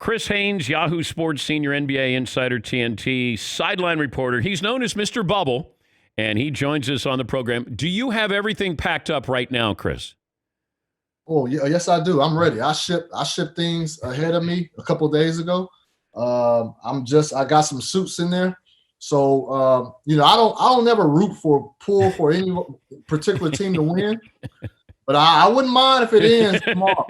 Chris Haynes, Yahoo Sports senior NBA insider, TNT, sideline reporter. He's known as Mr. Bubble, and he joins us on the program. Do you have everything packed up right now, Chris? Oh, yeah, yes, I do. I'm ready. I shipped things ahead of me a couple of days ago. I got some suits in there. So, I don't never pull for any particular team to win, but I wouldn't mind if it ends tomorrow.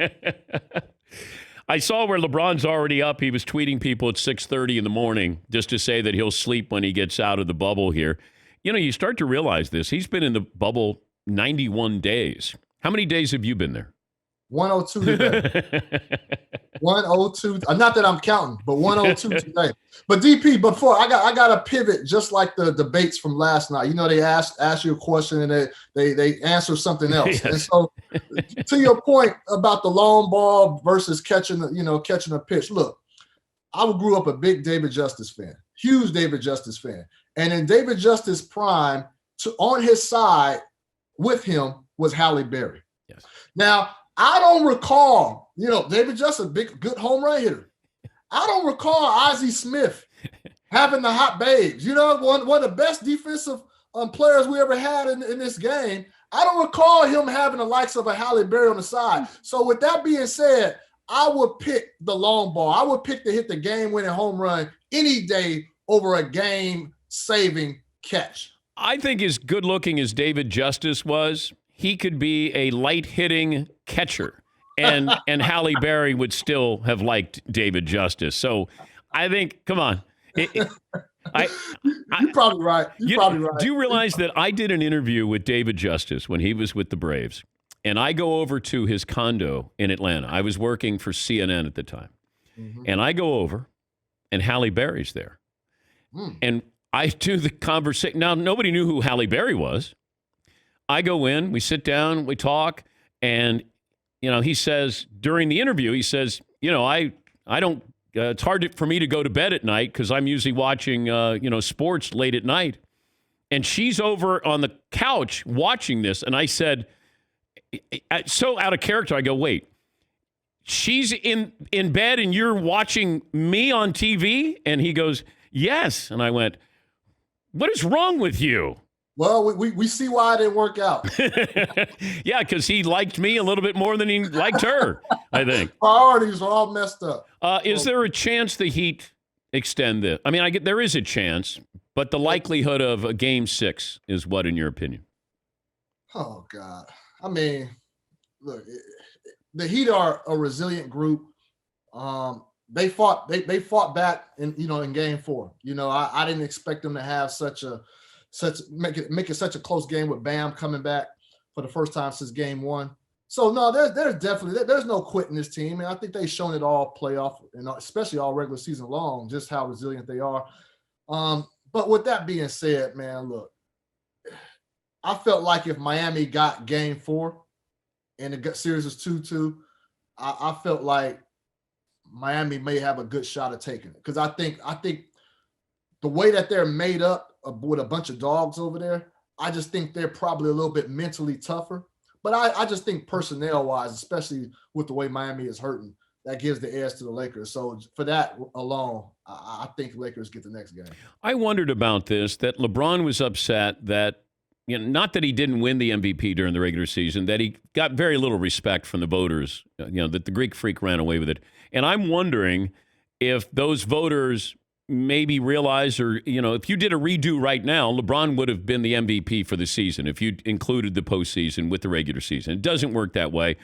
I saw where LeBron's already up. He was tweeting people at 6:30 in the morning just to say that he'll sleep when he gets out of the bubble here. You know, you start to realize this. He's been in the bubble 91 days. How many days have you been there? 102 today. 102. Not that I'm counting, but 102 today. But DP, before I got to pivot, just like the debates from last night. You know, they ask you a question and they answer something else. Yes. And so, to your point about the long ball versus catching a pitch. Look, I grew up a big David Justice fan, huge David Justice fan, and in David Justice prime, on his side with him was Halle Berry. Yes. Now, I don't recall, David Justice, good home run hitter. I don't recall Ozzie Smith having the hot babes. One of the best defensive players we ever had in this game. I don't recall him having the likes of a Halle Berry on the side. So with that being said, I would pick the long ball. I would pick to hit the game-winning home run any day over a game-saving catch. I think as good-looking as David Justice was, he could be a light-hitting catcher, and Halle Berry would still have liked David Justice. So I think, come on. You're probably right. You're probably right. Do you realize that I did an interview with David Justice when he was with the Braves, and I go over to his condo in Atlanta. I was working for CNN at the time. Mm-hmm. And I go over, and Halle Berry's there. And I do the conversation. Now, nobody knew who Halle Berry was. I go in, we sit down, we talk, and, he says, during the interview, he says, I don't, it's hard for me to go to bed at night because I'm usually watching, sports late at night. And she's over on the couch watching this. And I said, so out of character, I go, wait, she's in bed and you're watching me on TV? And he goes, yes. And I went, what is wrong with you? Well, we see why it didn't work out. Yeah, because he liked me a little bit more than he liked her, I think. Priorities are all messed up. Is there a chance the Heat extend this? I mean, there is a chance, but the likelihood of a Game 6 is what, in your opinion? Oh, God. I mean, look, the Heat are a resilient group. They fought back in Game 4. I didn't expect them to have make it such a close game with Bam coming back for the first time since Game 1. So no, there's no quitting this team, and I think they've shown it all playoff and especially all regular season long just how resilient they are. But with that being said, man, look, I felt like if Miami got Game 4 and the series was 2-2, I felt like Miami may have a good shot at taking it because I think the way that they're made up with a bunch of dogs over there, I just think they're probably a little bit mentally tougher. But I just think personnel-wise, especially with the way Miami is hurting, that gives the edge to the Lakers. So for that alone, I think Lakers get the next game. I wondered about this, that LeBron was upset that, not that he didn't win the MVP during the regular season, that he got very little respect from the voters, that the Greek Freak ran away with it. And I'm wondering if those voters maybe realize, or, if you did a redo right now, LeBron would have been the MVP for the season if you included the postseason with the regular season. It doesn't work that way.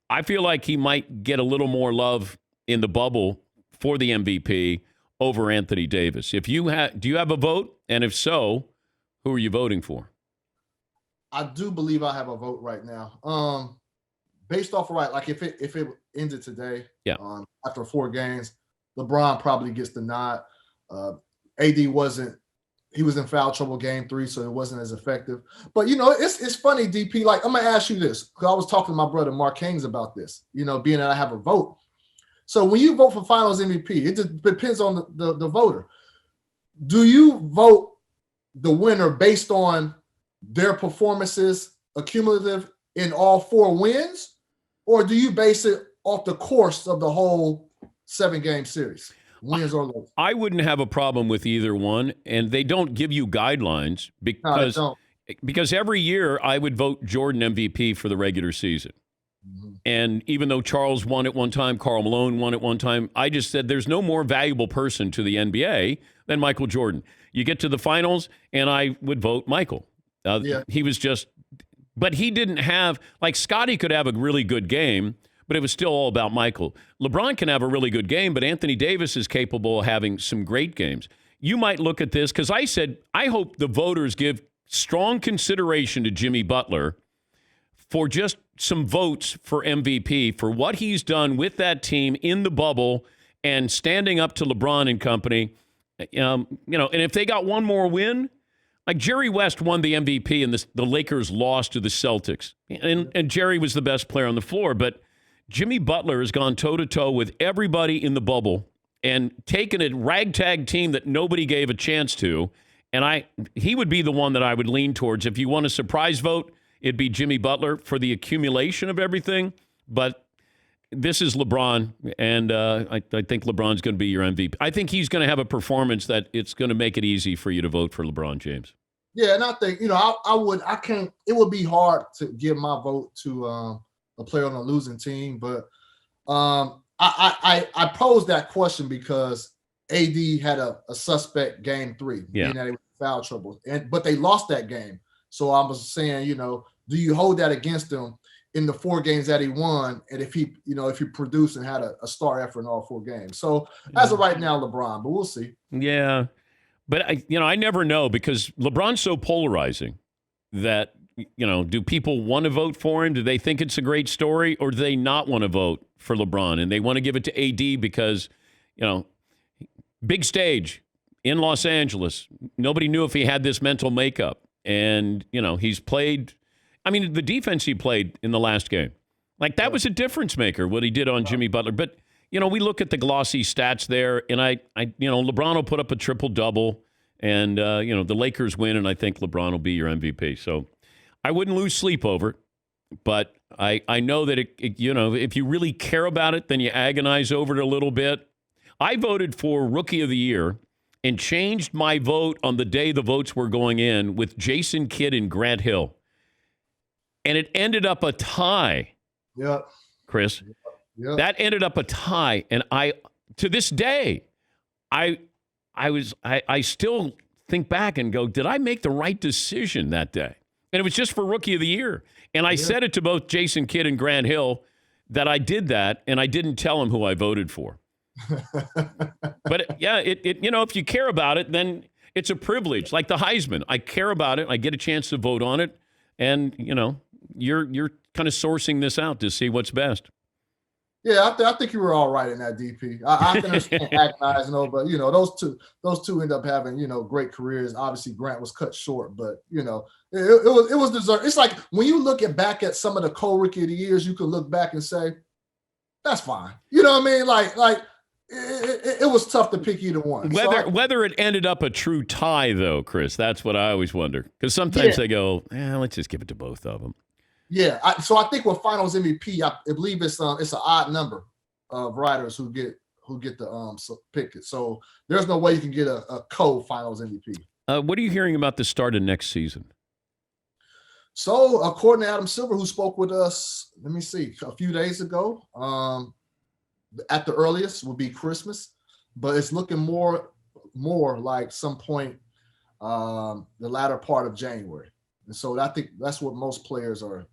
I feel like he might get a little more love in the bubble for the MVP over Anthony Davis. Do you have a vote? And if so, who are you voting for? I do believe I have a vote right now. Based off like if it ended today, after 4 games, LeBron probably gets the nod. AD he was in foul trouble Game 3, so it wasn't as effective. But it's funny, DP. Like, I'm gonna ask you this because I was talking to my brother Mark Haynes about this. Being that I have a vote. So when you vote for Finals MVP, it just depends on the voter. Do you vote the winner based on their performances accumulative in all 4 wins, or do you base it off the course of the whole 7-game series, wins or losses. I wouldn't have a problem with either one, and they don't give you guidelines No, they don't. because every year I would vote Jordan MVP for the regular season. Mhm. And even though Charles won at one time, Karl Malone won at one time, I just said there's no more valuable person to the NBA than Michael Jordan. You get to the finals, and I would vote Michael. Yeah. He was just, but he didn't have, like Scotty could have a really good game, but it was still all about Michael. LeBron can have a really good game, but Anthony Davis is capable of having some great games. You might look at this, because I said, I hope the voters give strong consideration to Jimmy Butler for just some votes for MVP for what he's done with that team in the bubble and standing up to LeBron and company. And if they got one more win, like Jerry West won the MVP and the Lakers lost to the Celtics. And Jerry was the best player on the floor, but Jimmy Butler has gone toe-to-toe with everybody in the bubble and taken a ragtag team that nobody gave a chance to. And he would be the one that I would lean towards. If you want a surprise vote, it'd be Jimmy Butler for the accumulation of everything. But this is LeBron, and I think LeBron's going to be your MVP. I think he's going to have a performance that it's going to make it easy for you to vote for LeBron James. Yeah, and I think, it would be hard to give my vote to a player on a losing team, but I posed that question because AD had a suspect game 3, meaning that he was in foul trouble, but they lost that game. So I was saying, do you hold that against him in the 4 games that he won, and if he produced and had a star effort in all 4 games? So as of right now, LeBron, but we'll see. Yeah, but I never know, because LeBron's so polarizing that do people want to vote for him? Do they think it's a great story, or do they not want to vote for LeBron and they want to give it to AD because big stage in Los Angeles, nobody knew if he had this mental makeup. And, he's played, the defense he played in the last game, like that was a difference maker, what he did on Jimmy Butler. But, we look at the glossy stats there, and LeBron will put up a triple-double, and, the Lakers win, and I think LeBron will be your MVP. So I wouldn't lose sleep over it, but I know that, if you really care about it, then you agonize over it a little bit. I voted for Rookie of the Year and changed my vote on the day the votes were going in with Jason Kidd and Grant Hill. And it ended up a tie. Yeah. Chris. Yeah. That ended up a tie. And to this day, I still think back and go, did I make the right decision that day? And it was just for Rookie of the Year. And I said it to both Jason Kidd and Grant Hill that I did that, and I didn't tell them who I voted for. But if you care about it, then it's a privilege. Like the Heisman, I care about it. I get a chance to vote on it, and you're kind of sourcing this out to see what's best. Yeah, I think you were all right in that, DP. I can understand agonizing over, but those two end up having great careers. Obviously, Grant was cut short, but it was deserved. It's like when you look back at some of the co-rookie of the years, you can look back and say, that's fine. You know what I mean? Like. It was tough to pick either one. Whether it ended up a true tie, though, Chris, that's what I always wonder. Because sometimes they go, let's just give it to both of them. Yeah. So I think with Finals MVP, I believe it's an odd number of writers who get the pick it. So there's no way you can get a co-Finals MVP. What are you hearing about the start of next season? So according to Adam Silver, who spoke with us, let me see, a few days ago, at the earliest will be Christmas, but it's looking more like some point the latter part of January. And so I think that's what most players are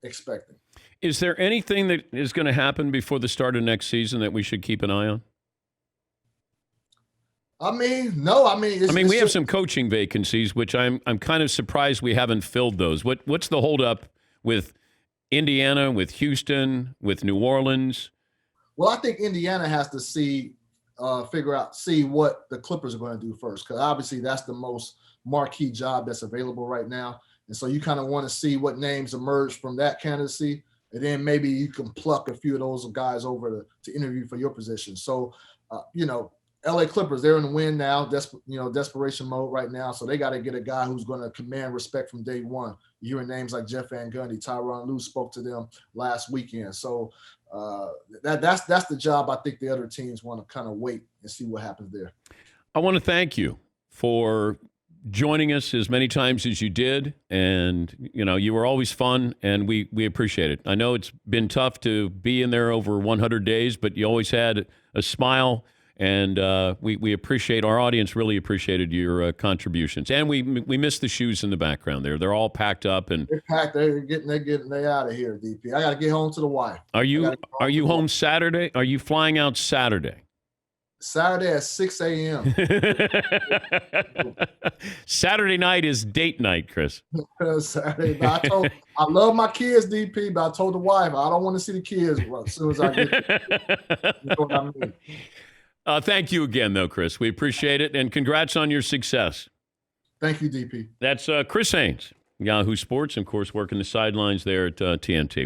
expecting. Is there anything that is going to happen before the start of next season that we should keep an eye on? No. We have some coaching vacancies, which I'm kind of surprised we haven't filled those. What's the holdup with Indiana, with Houston, with New Orleans? Well, I think Indiana has to see what the Clippers are going to do first, because obviously that's the most marquee job that's available right now. And so you kind of want to see what names emerge from that candidacy, and then maybe you can pluck a few of those guys over to interview for your position. So, LA Clippers, they're in the win now, desperation mode right now. So they got to get a guy who's going to command respect from day one. You hear names like Jeff Van Gundy, Tyronn Lue spoke to them last weekend. So That's the job I think the other teams want to kind of wait and see what happens there. I want to thank you for joining us as many times as you did, and you were always fun, and we appreciate it. I know it's been tough to be in there over 100 days, but you always had a smile, and we appreciate, our audience really appreciated your contributions, and we miss the shoes in the background there. They're all packed up, and they're packed. They out of here, DP. I got to get home to the wife. Are you home Saturday? Are you flying out Saturday? Saturday at 6 a.m. Saturday night is date night, Chris. Saturday. I love my kids, DP, but I told the wife I don't want to see the kids as soon as I get there. You know what I mean? Thank you again, though, Chris. We appreciate it, and congrats on your success. Thank you, DP. That's Chris Haynes, Yahoo Sports, and, of course, working the sidelines there at TNT.